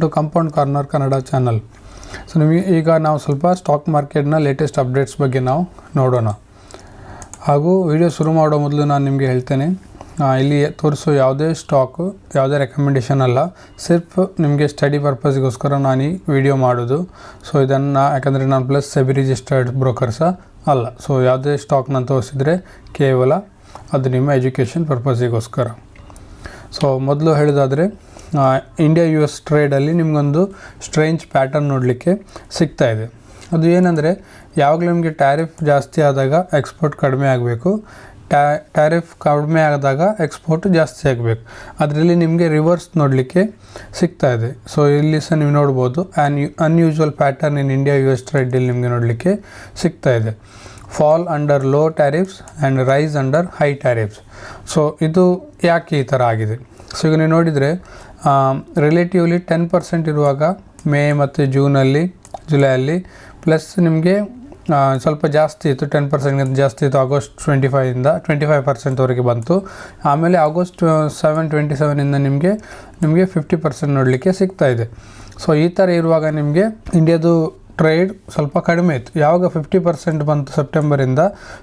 To compound corner Kannada channel. So ನಿಮಗೆ ಈಗ ನಾವು ಸ್ವಲ್ಪ ಸ್ಟಾಕ್ ಮಾರ್ಕೆಟ್ನ ಲೇಟೆಸ್ಟ್ ಅಪ್ಡೇಟ್ಸ್ ಬಗ್ಗೆ ನಾವು ನೋಡೋಣ. ಹಾಗೂ ವಿಡಿಯೋ ಶುರು ಮಾಡೋ ಮೊದಲು ನಾನು ನಿಮಗೆ ಹೇಳ್ತೇನೆ, ಇಲ್ಲಿ ತೋರಿಸೋ ಯಾವುದೇ ಸ್ಟಾಕು ಯಾವುದೇ ರೆಕಮೆಂಡೇಷನ್ ಅಲ್ಲ, ಸಿರ್ಫ್ ನಿಮಗೆ ಸ್ಟಡಿ ಪರ್ಪಸ್ಗೋಸ್ಕರ ನಾನು ಈ ವಿಡಿಯೋ ಮಾಡೋದು. ಸೊ ಇದನ್ನು ಯಾಕಂದರೆ ನಾನು ಪ್ಲಸ್ ಸೆಬಿ ರಿಜಿಸ್ಟರ್ಡ್ ಬ್ರೋಕರ್ಸ ಅಲ್ಲ. ಸೊ ಯಾವುದೇ ಸ್ಟಾಕ್ ನಾನು ತೋರಿಸಿದರೆ ಕೇವಲ ಅದು ನಿಮ್ಮ ಎಜುಕೇಷನ್ ಪರ್ಪಸ್ಸಿಗೋಸ್ಕರ. ಸೊ ಮೊದಲು ಹೇಳೋದಾದರೆ ಇಂಡಿಯಾ ಯು ಎಸ್ ಟ್ರೇಡಲ್ಲಿ ನಿಮಗೊಂದು ಸ್ಟ್ರೇಂಜ್ ಪ್ಯಾಟರ್ನ್ ನೋಡಲಿಕ್ಕೆ ಸಿಗ್ತಾಯಿದೆ. ಅದು ಏನಂದರೆ, ಯಾವಾಗಲೂ ನಿಮಗೆ ಟ್ಯಾರಿಫ್ ಜಾಸ್ತಿ ಆದಾಗ ಎಕ್ಸ್ಪೋರ್ಟ್ ಕಡಿಮೆ ಆಗಬೇಕು, ಟ್ಯಾರಿಫ್ ಕಡಿಮೆ ಆದಾಗ ಎಕ್ಸ್ಪೋರ್ಟ್ ಜಾಸ್ತಿ ಆಗಬೇಕು. ಅದರಲ್ಲಿ ನಿಮಗೆ ರಿವರ್ಸ್ ನೋಡಲಿಕ್ಕೆ ಸಿಗ್ತಾಯಿದೆ. ಸೊ ಇಲ್ಲಿ ಸಹ ನೀವು ನೋಡ್ಬೋದು, unusual pattern in India U S ಟ್ರೇಡಲ್ಲಿ ನಿಮಗೆ ನೋಡಲಿಕ್ಕೆ ಸಿಗ್ತಾಯಿದೆ. Fall under low tariffs and rise under high tariffs. So ಇದು ಯಾಕೆ ಈ ಥರ ಆಗಿದೆ? ಸೊ ಈಗ ನೀವು ನೋಡಿದರೆ ರಿಲೇಟಿವ್ಲಿ 10% ಇರುವಾಗ ಮೇ ಮತ್ತು ಜುಲೈಯಲ್ಲಿ ಪ್ಲಸ್ ನಿಮಗೆ ಸ್ವಲ್ಪ ಜಾಸ್ತಿ ಇತ್ತು, 10%ಗಿಂತ ಜಾಸ್ತಿ ಇತ್ತು. ಆಗಸ್ಟ್ 25% ಬಂತು. ಆಮೇಲೆ ಆಗಸ್ಟ್ 27 ನಿಮಗೆ 50% ನೋಡಲಿಕ್ಕೆ ಸಿಗ್ತಾಯಿದೆ. ಸೊ ಈ ಥರ ಇರುವಾಗ ನಿಮಗೆ ಇಂಡಿಯಾದು ಟ್ರೇಡ್ ಸ್ವಲ್ಪ ಕಡಿಮೆ ಇತ್ತು. ಯಾವಾಗ 50% ಬಂತು ಸೆಪ್ಟೆಂಬರಿಂದ,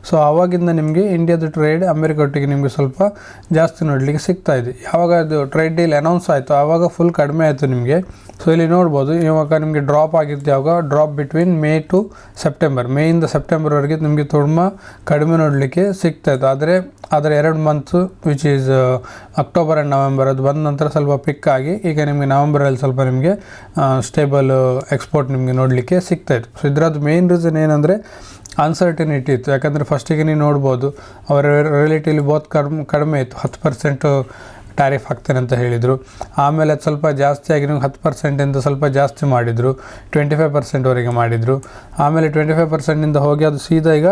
ಸೊ ಆವಾಗಿಂದ ನಿಮಗೆ ಇಂಡಿಯಾದ ಟ್ರೇಡ್ ಅಮೆರಿಕೊಟ್ಟಿಗೆ ನಿಮಗೆ ಸ್ವಲ್ಪ ಜಾಸ್ತಿ ನೋಡಲಿಕ್ಕೆ ಸಿಗ್ತಾಯಿದೆ. ಯಾವಾಗ ಅದು ಟ್ರೇಡ್ ಡೀಲ್ ಅನೌನ್ಸ್ ಆಯಿತು ಆವಾಗ ಫುಲ್ ಕಡಿಮೆ ಆಯಿತು ನಿಮಗೆ. ಸೊ ಇಲ್ಲಿ ನೋಡ್ಬೋದು, ಇವಾಗ ನಿಮಗೆ ಡ್ರಾಪ್ ಆಗಿತ್ತು. ಯಾವಾಗ drop between May to September, ಮೇಯಿಂದ ಸೆಪ್ಟೆಂಬರ್ವರೆಗೆ ನಿಮಗೆ ತುಂಬ ಕಡಿಮೆ ನೋಡಲಿಕ್ಕೆ ಸಿಗ್ತಾಯಿತ್ತು. ಆದರೆ 2 months which is October and November ಅದು ಬಂದ ನಂತರ ಸ್ವಲ್ಪ ಪಿಕ್ ಆಗಿ ಈಗ ನಿಮಗೆ ನವೆಂಬರಲ್ಲಿ ಸ್ವಲ್ಪ ನಿಮಗೆ ಸ್ಟೇಬಲ್ ಎಕ್ಸ್ಪೋರ್ಟ್ ನಿಮಗೆ ನೋಡಲಿಕ್ಕೆ ಸಿಗ್ತಾಯಿತ್ತು. ಸೊ ಇದರದ್ದು ಮೇನ್ ರೀಸನ್ ಏನಂದರೆ ಅನ್ಸರ್ಟಿನಿಟಿ ಇತ್ತು. ಯಾಕಂದರೆ ಫಸ್ಟಿಗೆ ನೀವು ನೋಡ್ಬೋದು, ಅವರ ರಿಲೇಟಿವ್ಲಿ ಕಡಿಮೆ ಇತ್ತು, 10% ಟ್ಯಾರಿಫ್ ಹಾಕ್ತೇನೆ ಅಂತ ಹೇಳಿದರು. ಆಮೇಲೆ ಅದು ಸ್ವಲ್ಪ ಜಾಸ್ತಿ ಆಗಿ ನಿಮ್ಗೆ 10% ಸ್ವಲ್ಪ ಜಾಸ್ತಿ ಮಾಡಿದರು, 25%ವರೆಗೆ ಮಾಡಿದರು. ಆಮೇಲೆ 25%ಇಂದ ಹೋಗಿ ಅದು ಸೀದಾ ಈಗ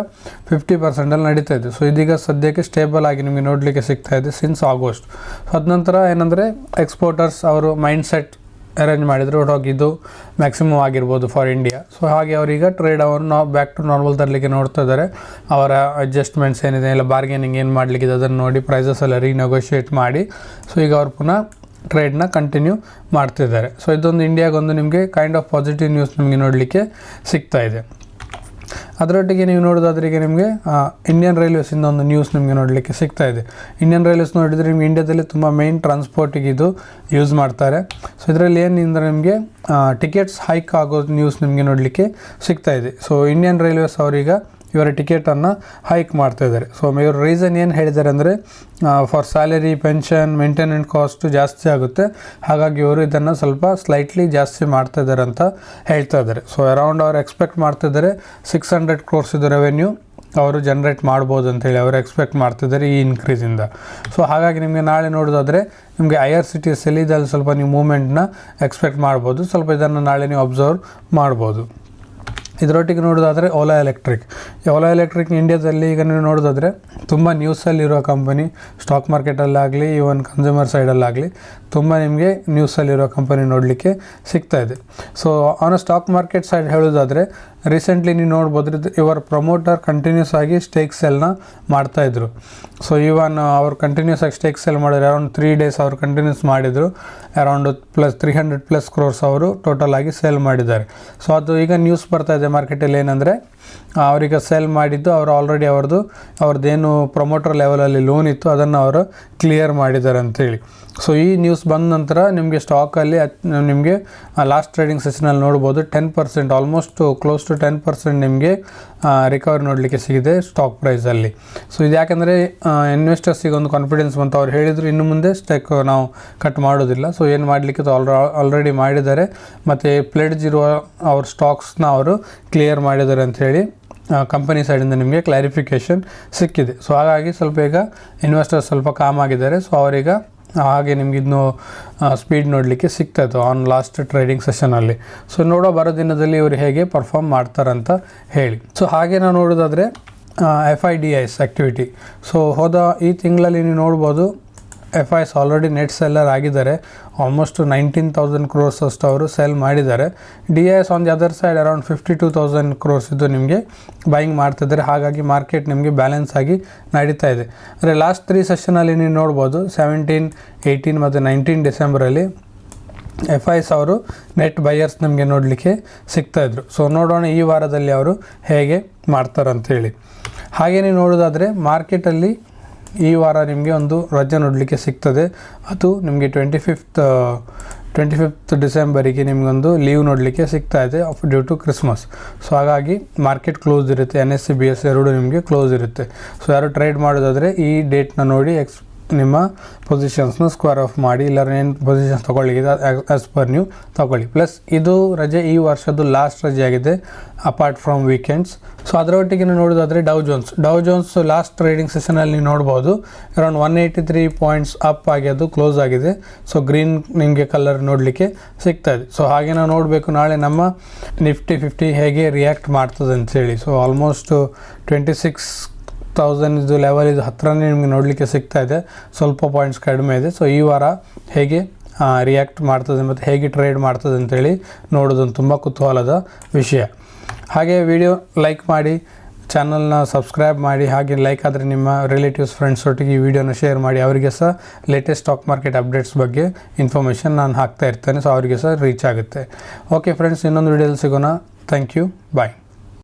50%ಅಲ್ಲಿ ನಡೀತಾ ಇತ್ತು. ಸೊ ಇದೀಗ ಸದ್ಯಕ್ಕೆ ಸ್ಟೇಬಲ್ ಆಗಿ ನಿಮಗೆ ನೋಡಲಿಕ್ಕೆ ಸಿಗ್ತಾಯಿದೆ ಸಿನ್ಸ್ ಆಗಸ್ಟ್. ಸೊ ಅದ ನಂತರ ಏನಂದರೆ ಎಕ್ಸ್ಪೋರ್ಟರ್ಸ್ ಅವರು ಮೈಂಡ್ಸೆಟ್ ಅರೇಂಜ್ ಮಾಡಿದರು, ಒಟ್ಟೋಗಿದ್ದು ಮ್ಯಾಕ್ಸಿಮಮ್ ಆಗಿರ್ಬೋದು ಫಾರ್ ಇಂಡಿಯಾ. ಸೊ ಹಾಗೆ ಅವರೀಗ ಟ್ರೇಡ್ ಅವರನ್ನು ಬ್ಯಾಕ್ ಟು ನಾರ್ಮಲ್ ತರಲಿಕ್ಕೆ ನೋಡ್ತಾ ಇದ್ದಾರೆ. ಅವರ ಅಡ್ಜಸ್ಟ್ಮೆಂಟ್ಸ್ ಏನಿದೆ ಇಲ್ಲ ಬಾರ್ಗೇನಿಂಗ್ ಏನು ಮಾಡಲಿಕ್ಕಿದೆ ಅದನ್ನು ನೋಡಿ ಪ್ರೈಸಸ್ ಎಲ್ಲ ರೀನೆಗೋಷಿಯೇಟ್ ಮಾಡಿ ಸೊ ಈಗ ಅವ್ರು ಪುನಃ ಟ್ರೇಡ್ನ ಕಂಟಿನ್ಯೂ ಮಾಡ್ತಿದ್ದಾರೆ. ಸೊ ಇದೊಂದು ಇಂಡಿಯಾಗೊಂದು ನಿಮಗೆ ಕೈಂಡ್ ಆಫ್ ಪಾಸಿಟಿವ್ ನ್ಯೂಸ್ ನಿಮಗೆ ನೋಡಲಿಕ್ಕೆ ಸಿಗ್ತಾಯಿದೆ. ಅದರೊಟ್ಟಿಗೆ ನೀವು ನೋಡೋದಾದ್ರೆ ಈಗ ನಿಮಗೆ ಇಂಡಿಯನ್ ರೈಲ್ವೇಸಿಂದ ಒಂದು ನ್ಯೂಸ್ ನಿಮಗೆ ನೋಡಲಿಕ್ಕೆ ಸಿಗ್ತಾಯಿದೆ. ಇಂಡಿಯನ್ ರೈಲ್ವೇಸ್ ನೋಡಿದರೆ ನಿಮಗೆ ಇಂಡಿಯಾದಲ್ಲಿ ತುಂಬ ಮೇನ್ ಟ್ರಾನ್ಸ್ಪೋರ್ಟಿಗೆ ಇದು ಯೂಸ್ ಮಾಡ್ತಾರೆ. ಸೊ ಇದರಲ್ಲಿ ಏನಿಂದರೆ ನಿಮಗೆ ಟಿಕೆಟ್ಸ್ ಹೈಕ್ ಆಗೋ ನ್ಯೂಸ್ ನಿಮಗೆ ನೋಡಲಿಕ್ಕೆ ಸಿಗ್ತಾಯಿದೆ. ಸೊ ಇಂಡಿಯನ್ ರೈಲ್ವೇಸ್ ಅವರೀಗ ಇವರ ಟಿಕೆಟನ್ನು ಹೈಕ್ ಮಾಡ್ತಾಯಿದ್ದಾರೆ. ಸೊ ಇವ್ರ ರೀಸನ್ ಏನು ಹೇಳಿದ್ದಾರೆ ಅಂದರೆ, for salary, pension, maintenance cost ಜಾಸ್ತಿ ಆಗುತ್ತೆ, ಹಾಗಾಗಿ ಇವರು ಇದನ್ನು ಸ್ವಲ್ಪ ಸ್ಲೈಟ್ಲಿ ಜಾಸ್ತಿ ಮಾಡ್ತಾಯಿದ್ದಾರೆ ಅಂತ ಹೇಳ್ತಾ ಇದ್ದಾರೆ. ಸೊ ಅರೌಂಡ್ ಅವ್ರು ಎಕ್ಸ್ಪೆಕ್ಟ್ ಮಾಡ್ತಿದ್ದಾರೆ 600 crores ಇದು ರೆವೆನ್ಯೂ ಅವರು ಜನ್ರೇಟ್ ಮಾಡ್ಬೋದು ಅಂತೇಳಿ ಅವರು ಎಕ್ಸ್ಪೆಕ್ಟ್ ಮಾಡ್ತಿದ್ದಾರೆ ಈ ಇನ್ಕ್ರೀಸಿಂದ. ಸೊ ಹಾಗಾಗಿ ನಿಮಗೆ ನಾಳೆ ನೋಡೋದಾದರೆ ನಿಮಗೆ IRCTC ಇದಲ್ಲಿ ಸ್ವಲ್ಪ ನೀವು ಮೂವ್ಮೆಂಟ್ನ ಎಕ್ಸ್ಪೆಕ್ಟ್ ಮಾಡ್ಬೋದು. ಸ್ವಲ್ಪ ಇದನ್ನು ನಾಳೆ ನೀವು ಅಬ್ಸರ್ವ್ ಮಾಡ್ಬೋದು. ಇದರೊಟ್ಟಿಗೆ ನೋಡೋದಾದರೆ ಓಲಾ ಎಲೆಕ್ಟ್ರಿಕ್ ಇಂಡಿಯಾದಲ್ಲಿ ಈಗ ನೀವು ನೋಡೋದಾದರೆ ತುಂಬ ನ್ಯೂಸಲ್ಲಿರೋ ಕಂಪನಿ, ಸ್ಟಾಕ್ ಮಾರ್ಕೆಟಲ್ಲಾಗಲಿ ಈವನ್ ಕನ್ಸ್ಯೂಮರ್ ಸೈಡಲ್ಲಾಗಲಿ ತುಂಬ ನಿಮಗೆ ನ್ಯೂಸಲ್ಲಿರೋ ಕಂಪನಿ ನೋಡಲಿಕ್ಕೆ ಸಿಗ್ತಾಯಿದೆ. So on stock market side ಹೇಳೋದಾದರೆ ರೀಸೆಂಟ್ಲಿ ನೀವು ನೋಡ್ಬೋದು, ಇವರ ಪ್ರಮೋಟರ್ ಕಂಟಿನ್ಯೂಸ್ ಆಗಿ ಸ್ಟೇಕ್ ಸೆಲ್ನ ಮಾಡ್ತಾಯಿದ್ರು. ಸೊ ಈವನ್ ಅವ್ರು ಕಂಟಿನ್ಯೂಸ್ ಆಗಿ ಸ್ಟೇಕ್ ಸೆಲ್ ಮಾಡಿದ್ರು. ಅರೌಂಡ್ 3 days ಅವರು ಕಂಟಿನ್ಯೂಸ್ ಮಾಡಿದರು. ಅರೌಂಡ್ 300+ crores ಅವರು ಟೋಟಲ್ ಆಗಿ ಸೇಲ್ ಮಾಡಿದ್ದಾರೆ. ಸೊ ಅದು ಈಗ ನ್ಯೂಸ್ ಬರ್ತಾಯಿದೆ ಮಾರ್ಕೆಟಲ್ಲಿ ಏನಂದರೆ, ಅವರೀಗ ಸೇಲ್ ಮಾಡಿದ್ದು ಅವರು ಆಲ್ರೆಡಿ ಅವ್ರದ್ದೇನು ಪ್ರಮೋಟರ್ ಲೆವೆಲಲ್ಲಿ ಲೋನ್ ಇತ್ತು ಅದನ್ನು ಅವರು ಕ್ಲಿಯರ್ ಮಾಡಿದ್ದಾರೆ ಅಂತೇಳಿ. ಸೊ ಈ ನ್ಯೂಸ್ ಬಂದ ನಂತರ ನಿಮಗೆ ಸ್ಟಾಕಲ್ಲಿ ನಿಮಗೆ ಲಾಸ್ಟ್ ಟ್ರೇಡಿಂಗ್ ಸೆಷನಲ್ಲಿ ನೋಡ್ಬೋದು 10%, ಆಲ್ಮೋಸ್ಟ್ ಕ್ಲೋಸ್ ಟು 10% ನಿಮಗೆ ರಿಕವರಿ ನೋಡಲಿಕ್ಕೆ ಸಿಗಿದೆ ಸ್ಟಾಕ್ ಪ್ರೈಸಲ್ಲಿ. ಸೊ ಇದು ಯಾಕೆಂದರೆ ಇನ್ವೆಸ್ಟರ್ಸಿಗೆ ಒಂದು ಕಾನ್ಫಿಡೆನ್ಸ್ ಬಂತು. ಅವ್ರು ಹೇಳಿದರು ಇನ್ನು ಮುಂದೆ ಸ್ಟಾಕ್ ನಾವು ಕಟ್ ಮಾಡೋದಿಲ್ಲ. ಸೊ ಏನು ಮಾಡಲಿಕ್ಕೆ ಆಲ್ರೆಡಿ ಮಾಡಿದ್ದಾರೆ, ಮತ್ತು ಪ್ಲೆಡ್ಜ್ ಇರುವ ಅವ್ರ ಸ್ಟಾಕ್ಸ್ನ ಅವರು ಕ್ಲಿಯರ್ ಮಾಡಿದ್ದಾರೆ ಅಂಥೇಳಿ ಕಂಪನಿ ಸೈಡಿಂದ ನಿಮಗೆ ಕ್ಲಾರಿಫಿಕೇಷನ್ ಸಿಕ್ಕಿದೆ. ಸೊ ಹಾಗಾಗಿ ಸ್ವಲ್ಪ ಈಗ ಇನ್ವೆಸ್ಟರ್ಸ್ ಸ್ವಲ್ಪ ಕಾಮ್ ಆಗಿದ್ದಾರೆ. ಸೊ ಅವರೀಗ ಹಾಗೆ ನಿಮ್ಗೆ ಇದನ್ನು ಸ್ಪೀಡ್ ನೋಡಲಿಕ್ಕೆ ಸಿಗ್ತಾಯಿತ್ತು ಆನ್ ಲಾಸ್ಟ್ ಟ್ರೇಡಿಂಗ್ ಸೆಷನಲ್ಲಿ. ಸೊ ಬರೋ ದಿನದಲ್ಲಿ ಇವರು ಹೇಗೆ ಪರ್ಫಾರ್ಮ್ ಮಾಡ್ತಾರಂತ ಹೇಳಿ. ಸೊ ಹಾಗೆ ನಾವು ನೋಡೋದಾದರೆ FIDIs ಆ್ಯಕ್ಟಿವಿಟಿ. ಸೊ ಈ ತಿಂಗಳಲ್ಲಿ ನೀವು ನೋಡ್ಬೋದು FIs ಆಲ್ರೆಡಿ ನೆಟ್ ಸೆಲ್ಲರ್ ಆಗಿದ್ದಾರೆ. ಆಲ್ಮೋಸ್ಟ್ 19,000 crores ಅಷ್ಟು ಅವರು ಸೇಲ್ ಮಾಡಿದ್ದಾರೆ. DIs on the other side around 52,000 crores ಇದು ನಿಮಗೆ ಬೈಯಿಂಗ್ ಮಾಡ್ತಿದ್ದಾರೆ. ಹಾಗಾಗಿ ಮಾರ್ಕೆಟ್ ನಿಮಗೆ ಬ್ಯಾಲೆನ್ಸ್ ಆಗಿ ನಡೀತಾ ಇದೆ. ಅಂದರೆ ಲಾಸ್ಟ್ 3 ಸೆಷನಲ್ಲಿ ನೀವು ನೋಡ್ಬೋದು 17, 18 ಮತ್ತು 19 ಡಿಸೆಂಬರಲ್ಲಿ FIs ಅವರು ನೆಟ್ ಬೈಯರ್ಸ್ ನಮಗೆ ನೋಡಲಿಕ್ಕೆ ಸಿಗ್ತಾಯಿದ್ರು. ಸೊ ನೋಡೋಣ ಈ ವಾರದಲ್ಲಿ ಅವರು ಹೇಗೆ ಮಾಡ್ತಾರಂತೇಳಿ. ಹಾಗೆಯೇ ನೋಡೋದಾದರೆ ಮಾರ್ಕೆಟಲ್ಲಿ ಈ ವಾರ ನಿಮಗೆ ಒಂದು ರಜೆ ನೋಡಲಿಕ್ಕೆ ಸಿಗ್ತದೆ. ಅದು ನಿಮಗೆ 25th ಡಿಸೆಂಬರಿಗೆ ನಿಮಗೊಂದು ಲೀವ್ ನೋಡಲಿಕ್ಕೆ ಸಿಗ್ತಾ ಇದೆ ಡ್ಯೂ ಟು ಕ್ರಿಸ್ಮಸ್. ಸೊ ಹಾಗಾಗಿ ಮಾರ್ಕೆಟ್ ಕ್ಲೋಸ್ ಇರುತ್ತೆ, NSE BSE ಎರಡೂ ನಿಮಗೆ ಕ್ಲೋಸ್ ಇರುತ್ತೆ. ಸೊ ಯಾರು ಟ್ರೇಡ್ ಮಾಡೋದಾದರೆ ಈ ಡೇಟ್ನ ನೋಡಿ ನಿಮ್ಮ ಪೊಸಿಷನ್ಸ್ನ ಸ್ಕ್ವೇರ್ ಆಫ್ ಮಾಡಿ, ಇಲ್ಲ ಏನು ಪೊಸಿಷನ್ಸ್ ತೊಗೊಳ್ಳಿಗಿದೆ ಆ್ಯಸ್ ಪರ್ ನ್ಯೂ ತೊಗೊಳ್ಳಿ. ಪ್ಲಸ್ ಇದು ರಜೆ ಈ ವರ್ಷದ್ದು ಲಾಸ್ಟ್ ರಜೆ ಆಗಿದೆ ಅಪಾರ್ಟ್ ಫ್ರಮ್ ವೀಕೆಂಡ್ಸ್. ಸೊ ಅದರೊಟ್ಟಿಗೆ ನೋಡೋದಾದರೆ ಡೌ ಜೋನ್ಸ್ ಲಾಸ್ಟ್ ಟ್ರೇಡಿಂಗ್ ಸೆಷನಲ್ಲಿ ನೀವು ನೋಡ್ಬೋದು ಅರೌಂಡ್ 183 ಪಾಯಿಂಟ್ಸ್ ಅಪ್ ಆಗಿ ಅದು ಕ್ಲೋಸ್ ಆಗಿದೆ. ಸೊ ಗ್ರೀನ್ ನಿಮಗೆ ಕಲರ್ ನೋಡಲಿಕ್ಕೆ ಸಿಗ್ತಾ ಇದೆ. ಸೊ ಹಾಗೆ ನಾವು ನೋಡಬೇಕು ನಾಳೆ ನಮ್ಮ ನಿಫ್ಟಿ 50 ಹೇಗೆ ರಿಯಾಕ್ಟ್ ಮಾಡ್ತದೆ ಅಂತೇಳಿ. ಸೊ ಆಲ್ಮೋಸ್ಟ್ 26,000 ಇದು ಲೆವೆಲ್ ಇದು ಹತ್ರನೇ ನಿಮಗೆ ನೋಡಲಿಕ್ಕೆ ಸಿಗ್ತಾ ಇದೆ, ಸ್ವಲ್ಪ ಪಾಯಿಂಟ್ಸ್ ಕಡಿಮೆ ಇದೆ. ಸೊ ಈ ವಾರ ಹೇಗೆ ರಿಯಾಕ್ಟ್ ಮಾಡ್ತದೆ ಮತ್ತು ಹೇಗೆ ಟ್ರೇಡ್ ಮಾಡ್ತದೆ ಅಂತೇಳಿ ನೋಡೋದೊಂದು ತುಂಬ ಕುತೂಹಲದ ವಿಷಯ. ಹಾಗೆ ವಿಡಿಯೋ ಲೈಕ್ ಮಾಡಿ, ಚಾನಲ್ನ ಸಬ್ಸ್ಕ್ರೈಬ್ ಮಾಡಿ, ಹಾಗೆ ಲೈಕ್ ಆದರೆ ನಿಮ್ಮ ರಿಲೇಟಿವ್ಸ್ ಫ್ರೆಂಡ್ಸ್ ಒಟ್ಟಿಗೆ ಈ ವಿಡಿಯೋನ ಶೇರ್ ಮಾಡಿ. ಅವರಿಗೆ ಸಹ ಲೇಟೆಸ್ಟ್ ಸ್ಟಾಕ್ ಮಾರ್ಕೆಟ್ ಅಪ್ಡೇಟ್ಸ್ ಬಗ್ಗೆ ಇನ್ಫಾರ್ಮೇಷನ್ ನಾನು ಹಾಕ್ತಾ ಇರ್ತೇನೆ. ಸೊ ಅವರಿಗೆ ಸಹ ರೀಚ್ ಆಗುತ್ತೆ. ಓಕೆ ಫ್ರೆಂಡ್ಸ್, ಇನ್ನೊಂದು ವಿಡಿಯೋದಲ್ಲಿ ಸಿಗೋಣ. Thank you, bye.